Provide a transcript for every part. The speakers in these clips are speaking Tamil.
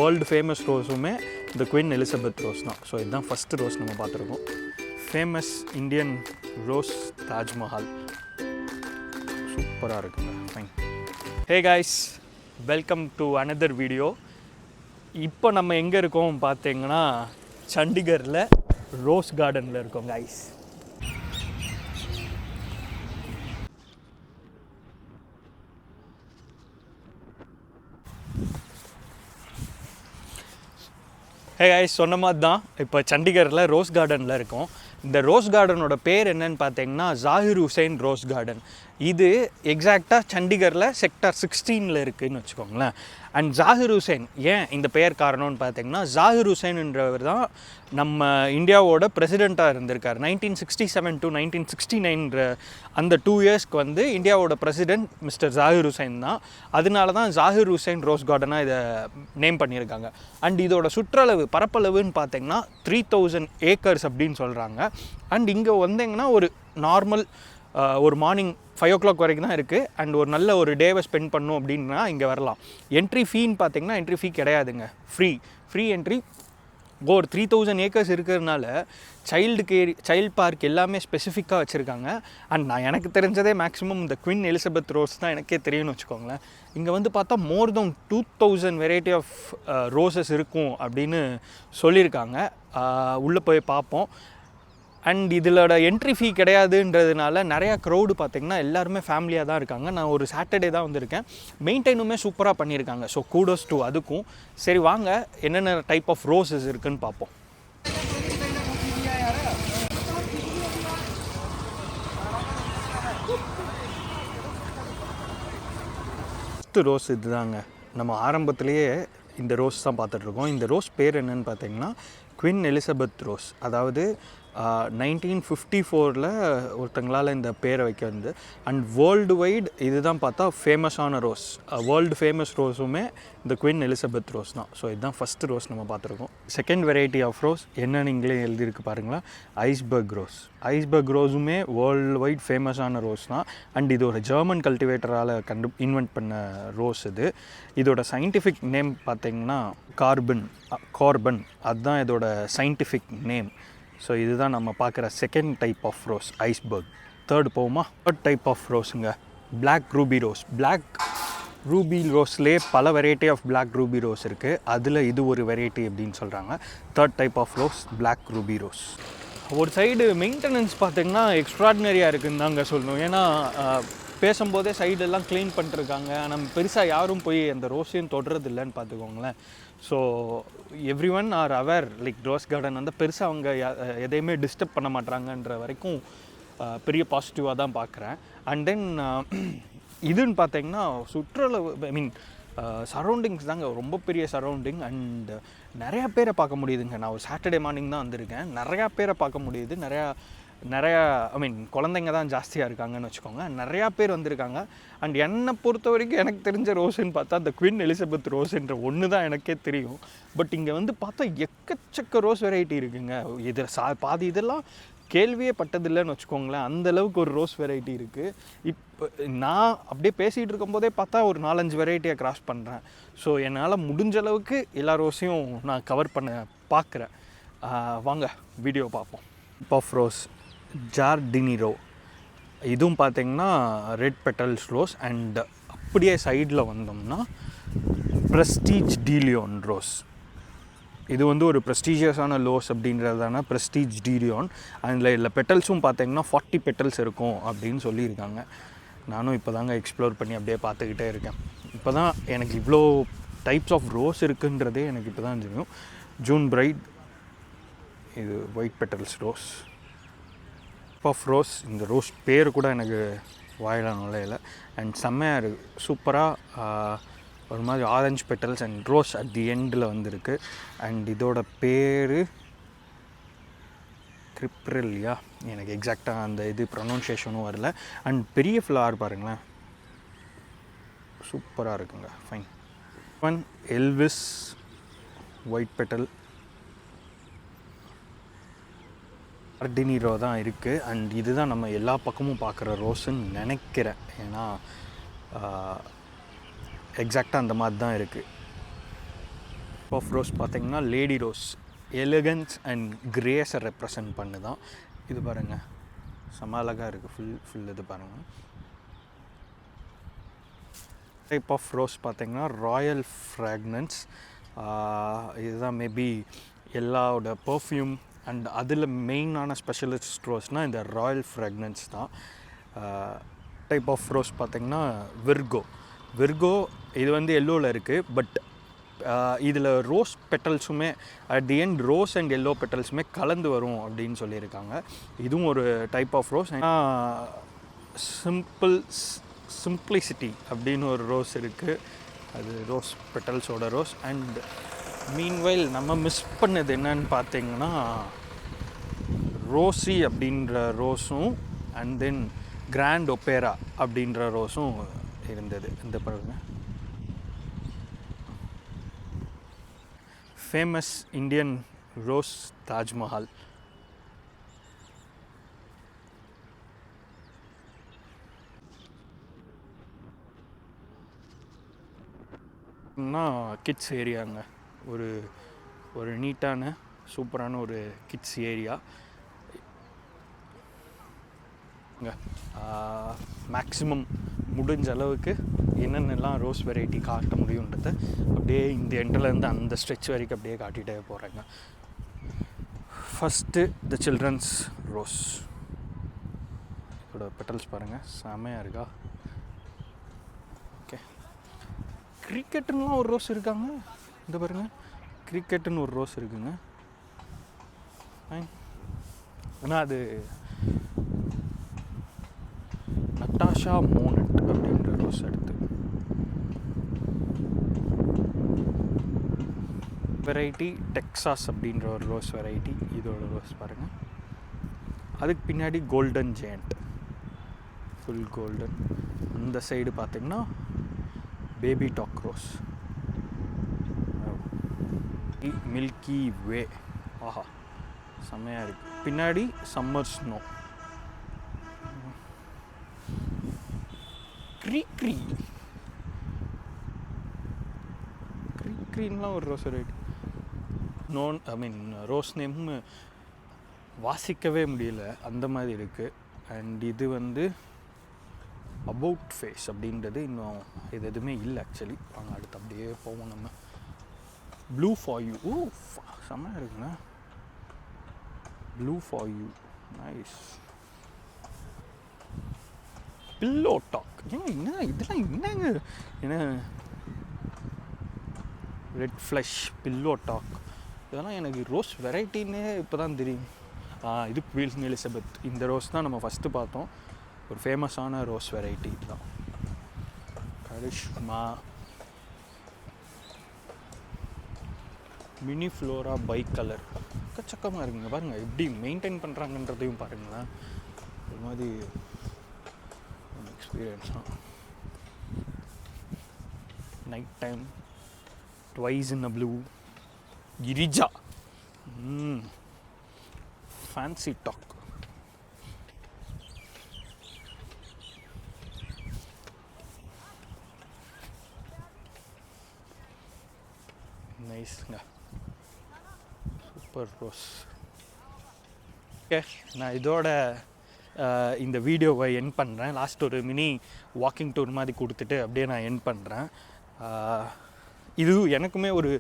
வேர்ல்டு ஃபேமஸ் ரோஸுமே இந்த குயின் எலிசபெத் ரோஸ் தான். ஸோ இதுதான் ஃபஸ்ட்டு ரோஸ் நம்ம பார்த்துருக்கோம். Famous Indian rose Taj Mahal. சூப்பராக இருக்குங்க. Fine. Hey guys, welcome to another video. இப்போ நம்ம எங்கே இருக்கோம் பார்த்தீங்கன்னா சண்டிகரில் ரோஸ் கார்டனில் இருக்கோம் காய்ஸ். ஹே காய்ஸ், சொன்ன மாதிரி தான் இப்போ சண்டிகரில் ரோஸ் கார்டனில் இருக்கோம். இந்த ரோஸ் கார்டனோட பேர் என்னன்னு பார்த்தீங்கன்னா ஜாகிர் ஹுசைன் ரோஸ் கார்டன். இது எக்ஸாக்டாக சண்டிகரில் செக்டார் 16 இருக்குதுன்னு வச்சுக்கோங்களேன். அண்ட் ஜாகிர் ஹுசைன் ஏன் இந்த பெயர் காரணம்னு பார்த்தீங்கன்னா, ஜாகிர் ஹுசைன்ன்றவர் தான் நம்ம இந்தியாவோட பிரசிடெண்ட்டாக இருந்திருக்கார். 1967 to 1969 அந்த 2 இயர்ஸ்க்கு வந்து இந்தியாவோட பிரசிடெண்ட் மிஸ்டர் ஜாகிர் ஹுசைன் தான். அதனால தான் ஜாகிர் ஹுசைன் ரோஸ் கார்டனாக இதை நேம் பண்ணியிருக்காங்க. அண்ட் இதோட சுற்றளவு பரப்பளவுன்னு பார்த்தீங்கன்னா 3000 ஏக்கர்ஸ் அப்படின்னு சொல்கிறாங்க. அண்ட் இங்கே வந்தீங்கன்னா ஒரு நார்மல் ஒரு மார்னிங் 5 o'clock வரைக்கும் தான் இருக்குது. அண்ட் ஒரு நல்ல ஒரு டேவை ஸ்பெண்ட் பண்ணணும் அப்படின்னா இங்கே வரலாம். என்ட்ரி ஃபீன்னு பார்த்தீங்கன்னா என்ட்ரி ஃபீ கிடையாதுங்க, ஃப்ரீ என்ட்ரி. ஒரு 3000 ஏக்கர்ஸ் இருக்கிறதுனால சைல்டு பார்க் எல்லாமே ஸ்பெசிஃபிக்காக வச்சுருக்காங்க. அண்ட் நான் எனக்கு தெரிஞ்சதே மேக்ஸிமம் இந்த குயின் எலிசபெத் ரோஸ் தான் எனக்கே தெரியும்னு வச்சுக்கோங்களேன். இங்கே வந்து பார்த்தா மோர் தென் 2000 வெரைட்டி ஆஃப் ரோசஸ் இருக்கும் அப்படின்னு சொல்லியிருக்காங்க. உள்ளே போய் பார்ப்போம். அண்ட் இதிலோட என்ட்ரி ஃபீ கிடையாதுன்றதுனால நிறையா க்ரௌடு பார்த்திங்கன்னா எல்லாருமே ஃபேமிலியாக தான் இருக்காங்க. நான் ஒரு சாட்டர்டே தான் வந்திருக்கேன். மெயின்டைனுமே சூப்பராக பண்ணியிருக்காங்க. ஸோ கூடோஸ் டு அதுக்கும். சரி வாங்க என்னென்ன டைப் ஆஃப் ரோஸஸ் இருக்குதுன்னு பார்ப்போம். ஃபஸ்ட்டு ரோஸ் இதுதாங்க. நம்ம ஆரம்பத்துலேயே இந்த ரோஸ் தான் பார்த்துட்ருக்கோம். இந்த ரோஸ் பேர் என்னன்னு பார்த்தீங்கன்னா குயின் எலிசபெத் ரோஸ். அதாவது 1954 ஒருத்தங்களால் இந்த பேரை வைக்க வந்து. அண்ட் வேர்ல்டு வைடு இதுதான் பார்த்தா ஃபேமஸான ரோஸ். வேர்ல்டு ஃபேமஸ் ரோஸுமே இந்த குயின் எலிசபெத் ரோஸ் தான். ஸோ இதுதான் ஃபஸ்ட்டு ரோஸ் நம்ம பார்த்துருக்கோம். செகண்ட் வெரைட்டி ஆஃப் ரோஸ் என்னன்னு இங்களே எழுதியிருக்கு பாருங்களா, ஐஸ்பர்க் ரோஸ். ஐஸ்பர்க் ரோஸுமே வேர்ல்டு வைட் ஃபேமஸான ரோஸ் தான். அண்ட் இது ஒரு ஜெர்மன் கல்டிவேட்டரால் இன்வென்ட் பண்ண ரோஸ் இது. இதோட சயின்டிஃபிக் நேம் பார்த்திங்கன்னா கார்பன். அதுதான் இதோட சயின்டிஃபிக் நேம். ஸோ இதுதான் நம்ம பார்க்குற second type of rose, iceberg. Third போகுமா? தேர்ட் டைப் ஆஃப் ரோஸுங்க black ruby rose. Black ruby ரோஸ்லேயே பல variety of black ruby rose இருக்குது. அதில் இது ஒரு வெரைட்டி அப்படின்னு சொல்கிறாங்க. Third type of rose black ruby rose. ஒரு சைடு மெயின்டெனன்ஸ் பார்த்திங்கன்னா எக்ஸ்ட்ராடினரியாக இருக்குதுன்னு தாங்க சொல்லணும். ஏன்னா பேசும்போதே சைடெல்லாம் க்ளீன் பண்ணிட்டுருக்காங்க. நம்ம பெருசாக யாரும் போய் அந்த ரோஸையும் தொடுறது இல்லைன்னு பார்த்துக்கோங்களேன். So every one are aware like rose garden வந்து பெருசாக அவங்க எதையுமே டிஸ்டர்ப் பண்ண மாட்டாங்கன்ற வரைக்கும் பெரிய பாசிட்டிவாக தான் பார்க்குறேன். அண்ட் தென் இதுன்னு பார்த்தீங்கன்னா சுற்றுலா சரௌண்டிங்ஸ் தாங்க ரொம்ப பெரிய சரௌண்டிங். அண்ட் நிறையா பேரை பார்க்க முடியுதுங்க. நான் ஒரு சாட்டர்டே மார்னிங் தான் வந்திருக்கேன். நிறையா பேரை பார்க்க முடியுது. நிறையா குழந்தைங்க தான் ஜாஸ்தியாக இருக்காங்கன்னு வச்சுக்கோங்க. நிறையா பேர் வந்திருக்காங்க. அண்ட் என்னை பொறுத்த வரைக்கும் எனக்கு தெரிஞ்ச ரோஸுன்னு பார்த்தா அந்த குயின் எலிசபெத் ரோஸுன்ற ஒன்று தான் எனக்கே தெரியும். பட் இங்கே வந்து பார்த்தா எக்கச்சக்க ரோஸ் வெரைட்டி இருக்குங்க. இது பாதி இதெல்லாம் கேள்வியே பட்டதில்லைன்னு வச்சுக்கோங்களேன். அந்தளவுக்கு ஒரு ரோஸ் வெரைட்டி இருக்குது. இப்போ நான் அப்படியே பேசிகிட்டு இருக்கும்போதே பார்த்தா ஒரு 4-5 வெரைட்டியை க்ராஸ் பண்ணுறேன். ஸோ என்னால் முடிஞ்ச அளவுக்கு எல்லா ரோஸையும் நான் கவர் பண்ண பார்க்குறேன். வாங்க வீடியோ பார்ப்போம். பஃப் ரோஸ், ஜார்டினிரோ. இதுவும் பார்த்திங்கன்னா ரெட் பெட்டல்ஸ் ரோஸ். அண்ட் அப்படியே சைடில் வந்தோம்னா ப்ரெஸ்டீஜ் டீலியோன் ரோஸ். இது வந்து ஒரு ப்ரெஸ்டீஜியஸான ரோஸ் அப்படின்றதான ப்ரெஸ்டீஜ் டீலியோன். அதில் பெட்டல்ஸும் பார்த்திங்கன்னா 40 பெட்டல்ஸ் இருக்கும் அப்படின்னு சொல்லியிருக்காங்க. நானும் இப்போ தாங்க எக்ஸ்ப்ளோர் பண்ணி அப்படியே பார்த்துக்கிட்டே இருக்கேன். இப்போ தான் எனக்கு இவ்வளோ டைப்ஸ் ஆஃப் ரோஸ் இருக்குன்றதே எனக்கு இப்போ தான் தெரியும். ஜூன் பிரைட், இது white petals rose. Puff rose, இந்த ரோஸ் பேர் கூட எனக்கு வாயில நுழையில. அண்ட் செம்மையாக இருக்குது, சூப்பராக ஒரு மாதிரி orange petals and rose at the எண்டில் வந்துருக்கு. அண்ட் இதோட பேர் கிரிப்ரில்லையா, எனக்கு எக்ஸாக்டாக அந்த இது ப்ரொனவுன்சியேஷனும் வரல. அண்ட் பெரிய ஃப்ளவர் பாருங்களேன், சூப்பராக இருக்குங்க. Fine. One Elvis white petal, ஜார்டினிரோ தான் இருக்குது. அண்ட் இதுதான் நம்ம எல்லா பக்கமும் பார்க்குற ரோஸுன்னு நினைக்கிறேன். ஏன்னா எக்ஸாக்டாக அந்த மாதிரி தான் இருக்குது. ஆஃப் ரோஸ் பார்த்தீங்கன்னா லேடி ரோஸ் எலிகன்ஸ் அண்ட் கிரேஸை ரெப்ரசன்ட் பண்ணு தான். இது பாருங்கள், செம்ம அழகாக இருக்குது. ஃபுல் இது பாருங்கள். டைப் ஆஃப் ரோஸ் பார்த்தீங்கன்னா ராயல் ஃப்ராக்னன்ஸ். இதுதான் மேபி எல்லாவோட பர்ஃப்யூம் அண்ட் அதில் மெயினான ஸ்பெஷலிஸ்ட் ரோஸ்னால் இந்த ராயல் ஃப்ராக்னன்ஸ் தான். டைப் ஆஃப் ரோஸ் பார்த்திங்கன்னா விர்கோ இது வந்து எல்லோவில் இருக்குது. பட் இதில் ரோஸ் பெட்டல்ஸுமே at the end rose and yellow பெட்டல்ஸுமே கலந்து வரும் அப்படின்னு சொல்லியிருக்காங்க. இதுவும் ஒரு டைப் ஆஃப் ரோஸ். சிம்பிளிசிட்டி அப்படின்னு ஒரு ரோஸ் இருக்குது, அது ரோஸ் பெட்டல்ஸோட ரோஸ். அண்ட் மீன்வைல் நம்ம மிஸ் பண்ணது என்னன்னு பார்த்தீங்கன்னா ரோசி அப்படின்ற ரோஸும் அண்ட் தென் கிராண்ட் ஒப்பேரா அப்படின்ற ரோஸும் இருந்தது. இந்த பாருங்க, famous Indian rose Taj Mahal. Kids ஏரியாங்க, ஒரு நீட்டான சூப்பரான ஒரு கிட்ஸ் ஏரியா. மேக்ஸிமம் முடிஞ்ச அளவுக்கு என்னென்னலாம் ரோஸ் வெரைட்டி காட்ட முடியுன்றதை அப்படியே இந்த எண்ட்லேருந்து அந்த ஸ்ட்ரெச் வரைக்கும் அப்படியே காட்டிகிட்டே போகிறேங்க. First the children's rose. இதோட பெட்டல்ஸ் பாருங்கள், செமையாக இருக்கா. ஓகே, கிரிக்கெட்டுலாம் ஒரு ரோஸ் இருக்காங்க. இந்த பாருங்கள், கிரிக்கெட்டுன்னு ஒரு ரோஸ் இருக்குங்க. ஆனால் அது நட்டாஷா மோனட் அப்படின்ற ரோஸ் எடுத்து வெரைட்டி டெக்ஸாஸ் அப்படின்ற ஒரு ரோஸ் வெரைட்டி. இதோட ரோஸ் பாருங்கள். அதுக்கு பின்னாடி கோல்டன் ஜெயண்ட், ஃபுல் கோல்டன். அந்த சைடு பார்த்திங்கன்னா பேபி டாக் ரோஸ், மில்கி வே. ஆஹா, செம்மையாக இருக்குது. பின்னாடி சம்மர் ஸ்னோ. க்ரீன்லாம் ஒரு ரோஸ் வெரைட்டி. ரோஸ் நேம் வாசிக்கவே முடியல, அந்த மாதிரி இருக்குது. அண்ட் இது வந்து அபவுட் ஃபேஸ் அப்படின்றது இன்னும் இது எதுவுமே இல்லை ஆக்சுவலி. வாங்க அடுத்து அப்படியே போவோம் நம்ம. Blue for you. ஓ, செம்மையாக இருக்குண்ணா. Blue for you, nice. Pillow talk. என்ன இதெல்லாம் என்னங்க? ஏன்னா ரெட் ஃப்ளஷ், பில்லோ டாக், இதெல்லாம் எனக்கு ரோஸ் வெரைட்டின்னு இப்போ தான் தெரியும். இது குவீன் எலிசபெத். இந்த ரோஸ் தான் நம்ம ஃபஸ்ட்டு பார்த்தோம். ஒரு ஃபேமஸான ரோஸ் வெரைட்டி தான். Karishma, mini flora bi colour. எக்கச்சக்கமாக இருக்குங்க. பாருங்கள் எப்படி மெயின்டைன் பண்ணுறாங்கன்றதையும் பாருங்களேன். ஒரு மாதிரி எக்ஸ்பீரியன்ஸ் தான். Night time twice in a blue. Girija, fancy talk. நைஸ்ங்க, சூப்பர் ரோஸ். ஓகே, நான் இதோட இந்த வீடியோவை எண்ட் பண்ணுறேன். லாஸ்ட் ஒரு மினி வாக்கிங் டூர் மாதிரி கொடுத்துட்டு அப்படியே நான் எண்ட் பண்ணுறேன். இது எனக்குமே ஒரு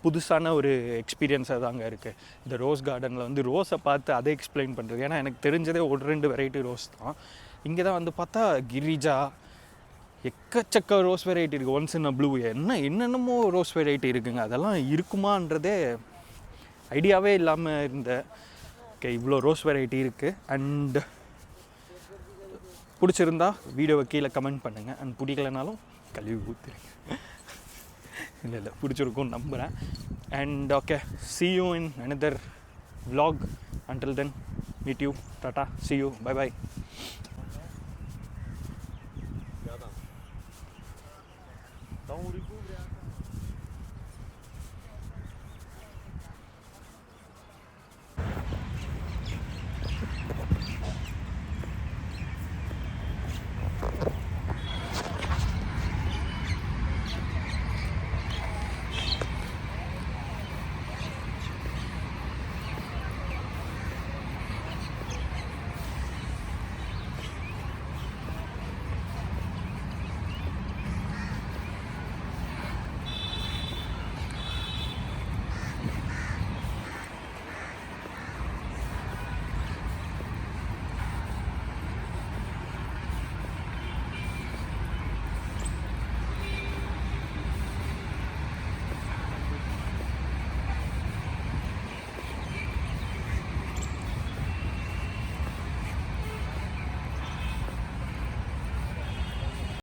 புதுசான ஒரு எக்ஸ்பீரியன்ஸாக தாங்க இருக்குது. இந்த ரோஸ் கார்டனில் வந்து ரோஸை பார்த்து அதை எக்ஸ்பிளைன் பண்ணுறது. ஏன்னா எனக்கு தெரிஞ்சதே 1-2 வெரைட்டி ரோஸ் தான். இங்கே தான் வந்து பார்த்தா கிரிஜா, எக்கச்சக்க ரோஸ் வெரைட்டி இருக்குது. ஒன்ஸ் இன் அ ப்ளூ, என்னென்னமோ ரோஸ் வெரைட்டி இருக்குங்க. அதெல்லாம் இருக்குமான்றதே ஐடியாவே இல்லாமல் இருந்தேன். ஓகே, இவ்வளோ ரோஸ் வெரைட்டி இருக்குது. அண்ட் பிடிச்சிருந்தா வீடியோவை கீழே கமெண்ட் பண்ணுங்கள். அண்ட் பிடிக்கலனாலும் கழுவி ஊற்றுருங்க. இல்லை பிடிச்சிருக்கும்னு நம்புகிறேன். And okay, see you in another vlog. Until then, meet you, tata, see you, bye bye. Don't